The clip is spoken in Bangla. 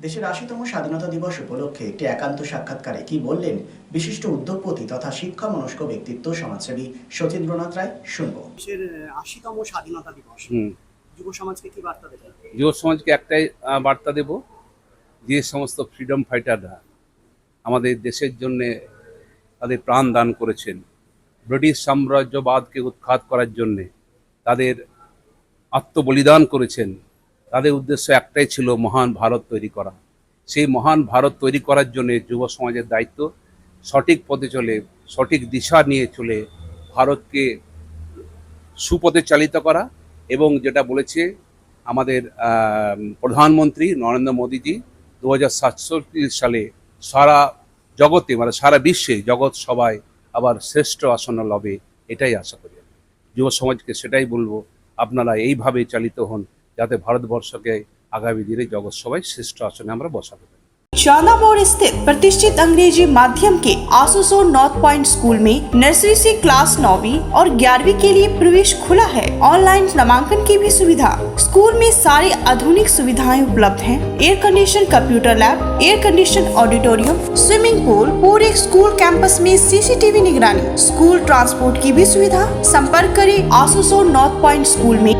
দেশের ৮০তম স্বাধীনতা দিবস উপলক্ষে একটি একান্ত সাক্ষাৎকারে কি বললেন বিশিষ্ট উদ্যোগপতি তথা শিক্ষা মনস্ক ব্যক্তিত্ব সমাজসেবী সতীন্দ্রনাথ রায়, শুনবো। দেশের ৮০তম স্বাধীনতা দিবস, যুব সমাজকে কি বার্তা দেবেন? যুব সমাজকে একটাই বার্তা দেব, যে সমস্ত ফ্রিডম ফাইটাররা আমাদের দেশের জন্যে তাদের প্রাণ দান করেছেন, ব্রিটিশ সাম্রাজ্যবাদকে উৎখাত করার জন্যে তাদের আত্মবলিদান করেছেন, তাদের উদ্দেশ্য একটাই ছিল মহান ভারত তৈরি করা। সেই মহান ভারত তৈরি করার জন্যে যুব সমাজের দায়িত্ব সঠিক পথে চলে, সঠিক দিশা নিয়ে চলে ভারতকে সুপথে চালিত করা। এবং যেটা বলেছে আমাদের প্রধানমন্ত্রী নরেন্দ্র মোদীজি 2047 সালে সারা জগতে, মানে সারা বিশ্বে জগৎ সবাই আবার শ্রেষ্ঠ আসন লবে, এটাই আশা করি। যুব সমাজকে সেটাই বলবো, আপনারা এইভাবে চালিত হন যাতে ভারতবর্ষকে আগামী দিনে জগৎ সবাই শ্রেষ্ঠ আসনে আমরা বসাতে পারি। चांदा मोड़ स्थित प्रतिष्ठित अंग्रेजी माध्यम के आसुसोर नॉर्थ पॉइंट स्कूल में नर्सरी से क्लास 9वीं और 11वीं के लिए प्रवेश खुला है। ऑनलाइन नामांकन की भी सुविधा। स्कूल में सारी आधुनिक सुविधाएं उपलब्ध हैं। Air condition computer lab, air condition auditorium, swimming pool, पूरे स्कूल कैंपस में सीसीटीवी निगरानी, स्कूल ट्रांसपोर्ट की भी सुविधा। संपर्क करें आसुसोर नॉर्थ पॉइंट स्कूल में।